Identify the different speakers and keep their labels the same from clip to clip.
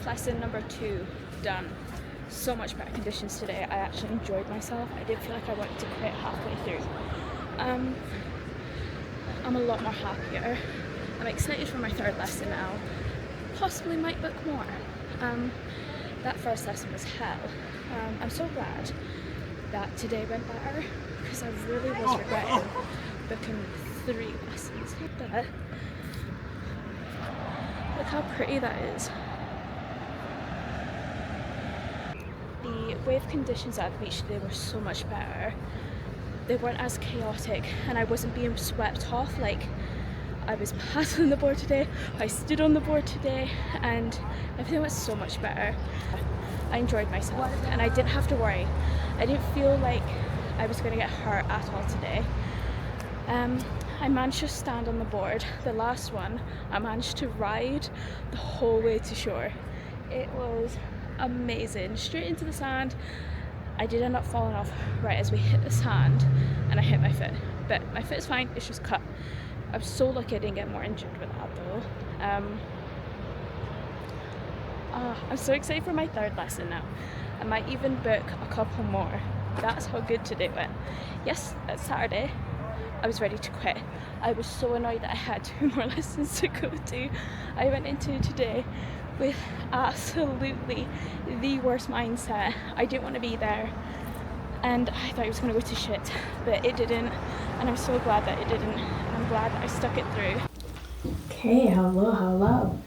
Speaker 1: surf lesson number 2 done. So much better conditions today. I actually enjoyed myself. I did feel like I wanted to quit halfway through. I'm a lot more happier. I'm excited for my 3rd lesson now. Possibly might book more. That first lesson was hell. I'm so glad that today went better because I really was regretting booking 3 lessons. But look how pretty that is. The wave conditions at the beach today were so much better. They weren't as chaotic and I wasn't being swept off. Like, I was paddling the board today, I stood on the board today, and everything was so much better. I enjoyed myself and I didn't have to worry. I didn't feel like I was going to get hurt at all today. I managed to stand on the board. The last one, I managed to ride the whole way to shore. It was amazing. Straight into the sand. I did end up falling off right as we hit the sand and I hit my foot. But my foot is fine, it's just cut. I'm so lucky I didn't get more injured with that though. I'm so excited for my 3rd lesson now. I might even book a couple more. That's how good today went. Yes, it's Saturday. I was ready to quit. I was so annoyed that I had 2 more lessons to go to. I went into today with absolutely the worst mindset. I didn't want to be there and I thought it was going to go to shit, but it didn't, and I'm so glad that it didn't, and I'm glad that I stuck it through. Okay, hello.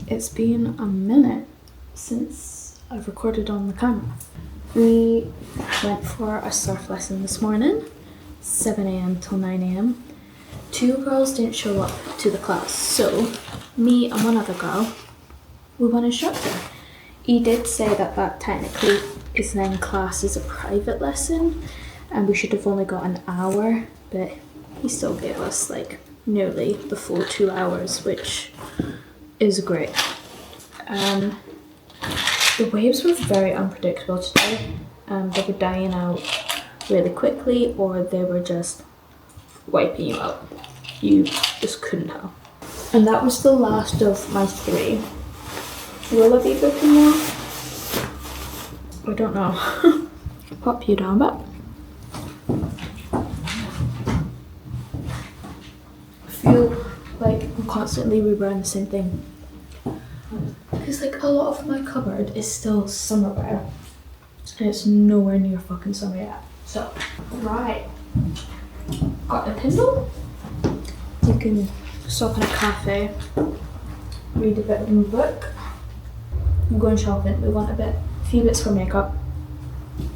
Speaker 1: It's been a minute since I've recorded on the camera. We went for a surf lesson this morning, 7 a.m. till 9 a.m. 2 girls didn't show up to the class, so me and one other girl, we went instructor. He did say that technically is then classed as a private lesson and we should have only got an hour, but he still gave us like nearly the full 2 hours, which is great. The waves were very unpredictable today. They were dying out really quickly or they were just wiping you out. You just couldn't tell. And that was the last of my 3. Will I be booking more? I don't know. Pop you down back. I feel like I'm constantly rewearing the same thing. Because like a lot of my cupboard is still summer wear. And it's nowhere near fucking summer yet. So, right. Got a Kindle. You can stop in a cafe, read a bit of a book. I'm going shopping. We want a few bits for makeup.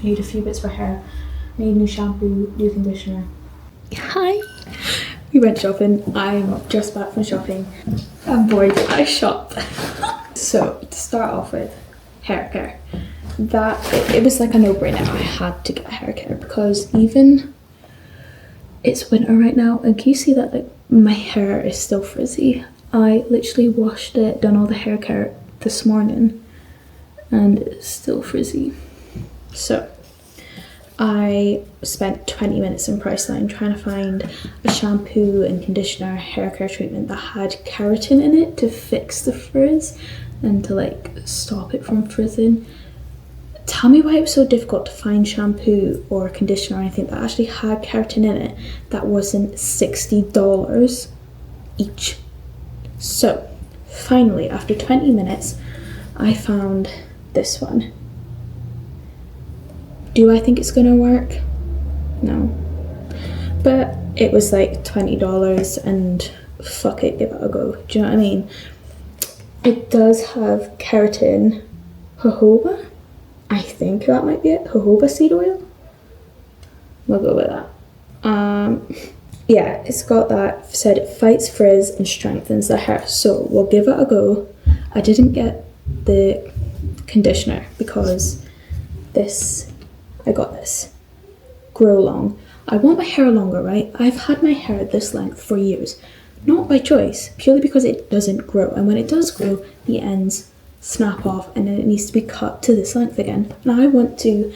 Speaker 1: Need a few bits for hair. Need new shampoo, new conditioner. Hi. We went shopping. I'm just back from shopping. I'm bored. I shop. So to start off with, hair care. It was like a no-brainer. I had to get hair care because even it's winter right now, and can you see that like my hair is still frizzy? I literally washed it, done all the hair care this morning, and it's still frizzy. So I spent 20 minutes in Priceline trying to find a shampoo and conditioner hair care treatment that had keratin in it to fix the frizz and to like stop it from frizzing. Tell me why it was so difficult to find shampoo or conditioner or anything that actually had keratin in it that wasn't $60 each. So finally, after 20 minutes, I found this one. Do I think it's gonna work? No. But it was like $20 and fuck it, give it a go. Do you know what I mean? It does have keratin, jojoba. I think that might be it. Jojoba seed oil. We'll go with that. Yeah, it's got that. Said it fights frizz and strengthens the hair. So we'll give it a go. I didn't get the conditioner because I got this. Grow long. I want my hair longer, right? I've had my hair this length for years. Not by choice, purely because it doesn't grow. And when it does grow, the ends snap off and then it needs to be cut to this length again. And I want to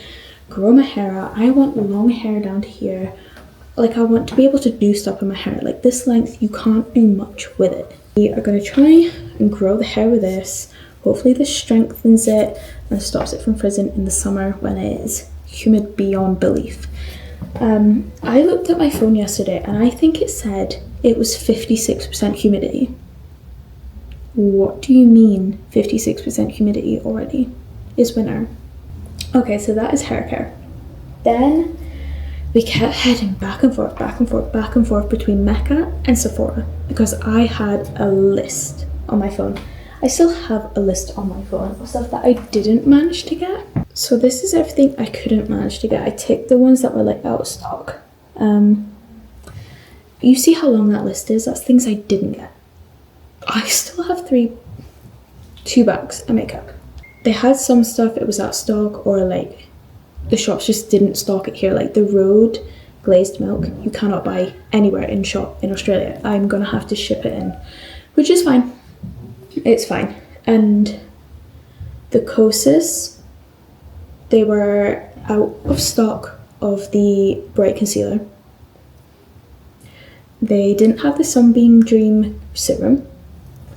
Speaker 1: grow my hair out. I want long hair down to here. Like, I want to be able to do stuff with my hair. Like, this length, you can't do much with it. We are going to try and grow the hair with this Hopefully this strengthens it and stops it from freezing in the summer when it is humid beyond belief. I looked at my phone yesterday and I think it said it was 56% humidity. What do you mean 56% humidity already? It's winter. Okay, so that is hair care. Then we kept heading back and forth, back and forth, back and forth between Mecca and Sephora because I had a list on my phone. I still have a list on my phone of stuff that I didn't manage to get. So this is everything I couldn't manage to get. I ticked the ones that were like out of stock. You see how long that list is? That's things I didn't get. I still have two bags of makeup. They had some stuff, it was out of stock, or like the shops just didn't stock it here. Like the Rhode glazed milk, you cannot buy anywhere in shop in Australia. I'm gonna have to ship it in, which is fine. It's fine. And the Kosas, they were out of stock of the Bright Concealer. They didn't have the Sunbeam Dream Serum,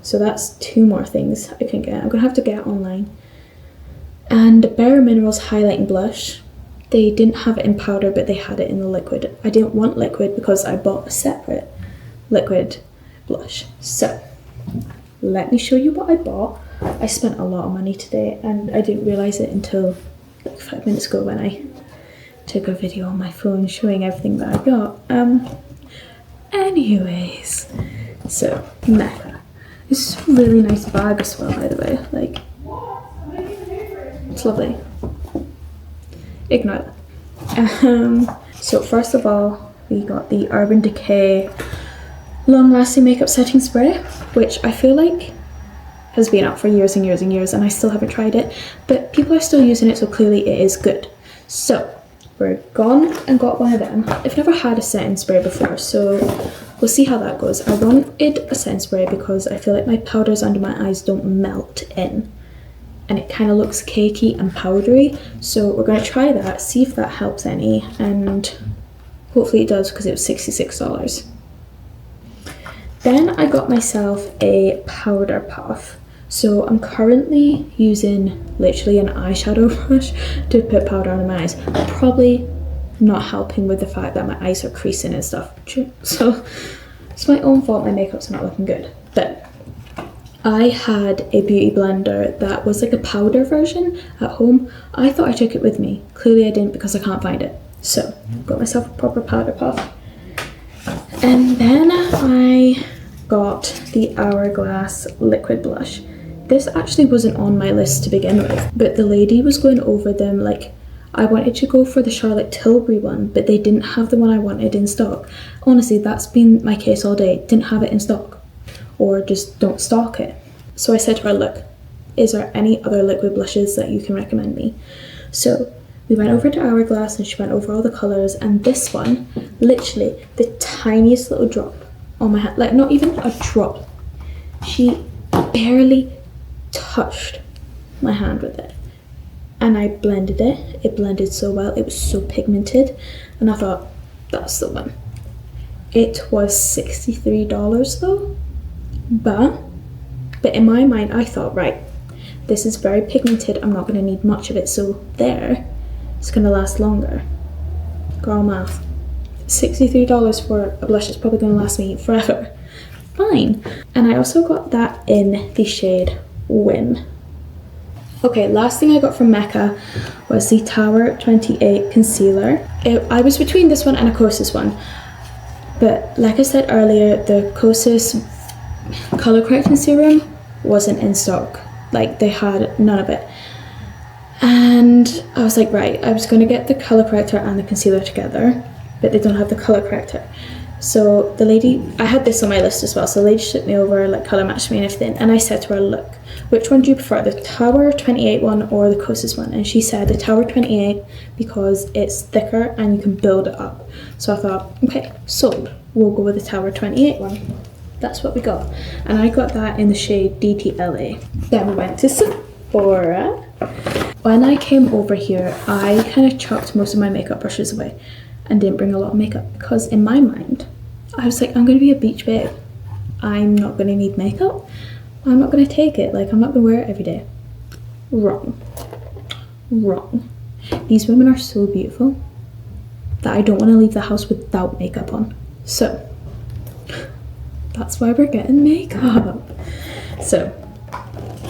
Speaker 1: so that's two more things I can get. I'm gonna have to get online. And Bare Minerals Highlighting Blush, they didn't have it in powder, but they had it in the liquid. I didn't want liquid because I bought a separate liquid blush. So let me show you what I bought. I spent a lot of money today and I didn't realise it until like 5 minutes ago when I took a video on my phone showing everything that I got. Anyways, so Mecca. This is a really nice bag as well, by the way. Like, it's lovely. Ignore that. So first of all, we got the Urban Decay Long Lasting Makeup Setting Spray, which I feel like has been out for years and years and years, and I still haven't tried it, but people are still using it, so clearly it is good. So we're gone and got one of them. I've never had a setting spray before, so we'll see how that goes. I wanted a setting spray because I feel like my powders under my eyes don't melt in, and it kind of looks cakey and powdery, so we're going to try that, see if that helps any, and hopefully it does because it was $66. Then I got myself a powder puff. So I'm currently using literally an eyeshadow brush to put powder under my eyes. Probably not helping with the fact that my eyes are creasing and stuff. So it's my own fault my makeup's not looking good. But I had a beauty blender that was like a powder version at home. I thought I took it with me. Clearly I didn't because I can't find it. So got myself a proper powder puff. And then I got the Hourglass liquid blush. This actually wasn't on my list to begin with, but the lady was going over them. Like, I wanted to go for the Charlotte Tilbury one, but they didn't have the one I wanted in stock. Honestly, that's been my case all day. Didn't have it in stock, or just don't stock it. So I said to her, look, is there any other liquid blushes that you can recommend me? So we went over to Hourglass and she went over all the colours, and this one, literally the tiniest little drop on my hand, like not even a drop. She barely touched my hand with it. And I blended it. It blended so well. It was so pigmented. And I thought, that's the one. It was $63 though. But in my mind, I thought, right, this is very pigmented. I'm not going to need much of it. So there, it's going to last longer. Girl math. $63 for a blush that's probably going to last me forever. Fine. And I also got that in the shade Win. Okay, last thing I got from Mecca was the Tower 28 concealer. I was between this one and a Kosas one, but like I said earlier, the Kosas color correcting serum wasn't in stock. Like, they had none of it. And I was like, right, I was going to get the color corrector and the concealer together, but they don't have the color corrector. So the lady, I had this on my list as well, so the lady shipped me over, like colour matched me and everything, and I said to her, look, which one do you prefer, the Tower 28 one or the Kosas one? And she said the Tower 28 because it's thicker and you can build it up. So I thought, okay, sold, we'll go with the Tower 28 one. That's what we got. And I got that in the shade DTLA. Then we went to Sephora. When I came over here, I kind of chucked most of my makeup brushes away and didn't bring a lot of makeup because in my mind, I was like, I'm going to be a beach babe. I'm not going to need makeup. I'm not gonna take it. Like, I'm not gonna wear it every day. Wrong. Wrong. These women are so beautiful that I don't want to leave the house without makeup on. So, that's why we're getting makeup. So,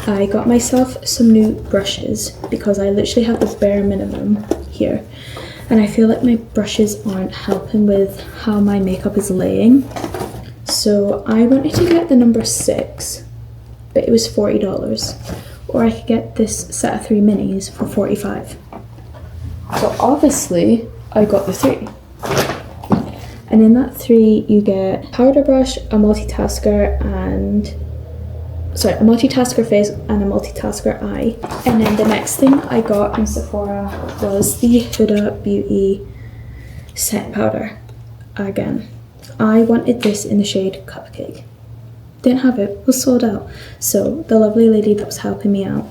Speaker 1: I got myself some new brushes because I literally have the bare minimum here. And I feel like my brushes aren't helping with how my makeup is laying. So I wanted to get the number 6, but it was $40. Or I could get this set of 3 minis for $45. So obviously, I got the 3. And in that 3, you get powder brush, a multitasker face and a multitasker eye. And then the next thing I got in Sephora was the Huda Beauty set powder. Again, I wanted this in the shade Cupcake. Didn't have it, was sold out. So the lovely lady that was helping me out,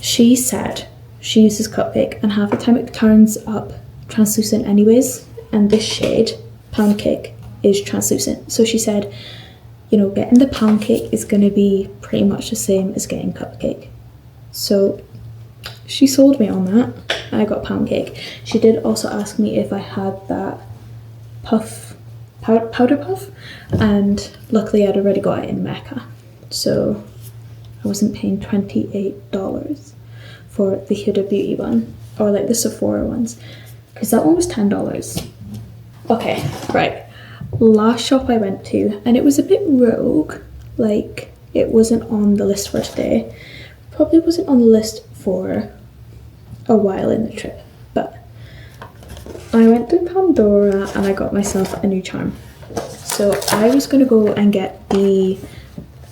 Speaker 1: she said she uses Cupcake and half the time it turns up translucent anyways, and this shade, Pound Cake, is translucent. So she said, you know, getting the Pound Cake is going to be pretty much the same as getting Cupcake. So she sold me on that. I got Pound Cake. She did also ask me if I had that powder puff, and luckily I'd already got it in Mecca. So I wasn't paying $28 for the Huda Beauty one, or like the Sephora ones, because that one was $10. Okay, right. Last shop I went to, and it was a bit rogue, like it wasn't on the list for today, probably wasn't on the list for a while in the trip, but I went to Pandora and I got myself a new charm. So I was going to go and get the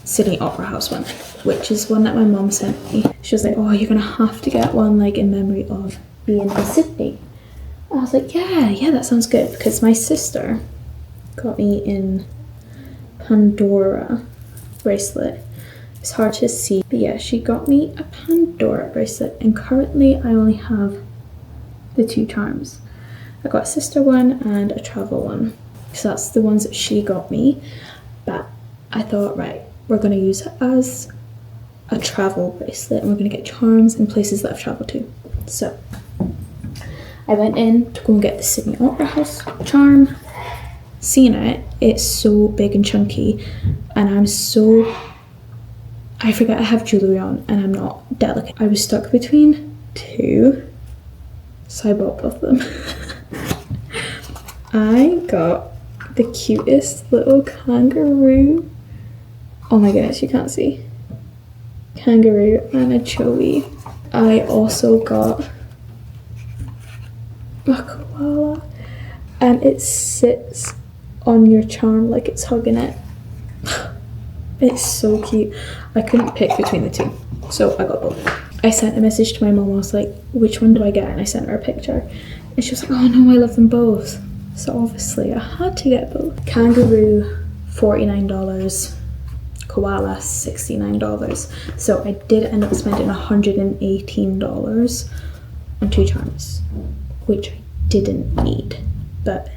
Speaker 1: Sydney Opera House one, which is one that my mom sent me. She was like, oh, you're going to have to get one like in memory of being in Sydney. I was like, yeah, that sounds good, because my sister got me in Pandora bracelet. It's hard to see, but yeah, she got me a Pandora bracelet, and currently I only have the 2 charms. I got a sister one and a travel one, so that's the ones that she got me. But I thought, right, we're going to use it as a travel bracelet, and we're going to get charms in places that I've traveled to. So I went in to go and get the Sydney Opera House charm. Seeing it, it's so big and chunky, and I forget I have jewellery on and I'm not delicate. I was stuck between 2, so I bought both of them. I got the cutest little kangaroo. Oh my goodness, you can't see. Kangaroo and a joey. I also got a koala, and it sits on your charm like it's hugging it. It's so cute. I couldn't pick between the 2, so I got both. I sent a message to my mom. I was like, which one do I get? And I sent her a picture, and she was like, oh no, I love them both. So obviously I had to get both. Kangaroo, $49, koala, $69. So I did end up spending $118 on 2 charms, which I didn't need, but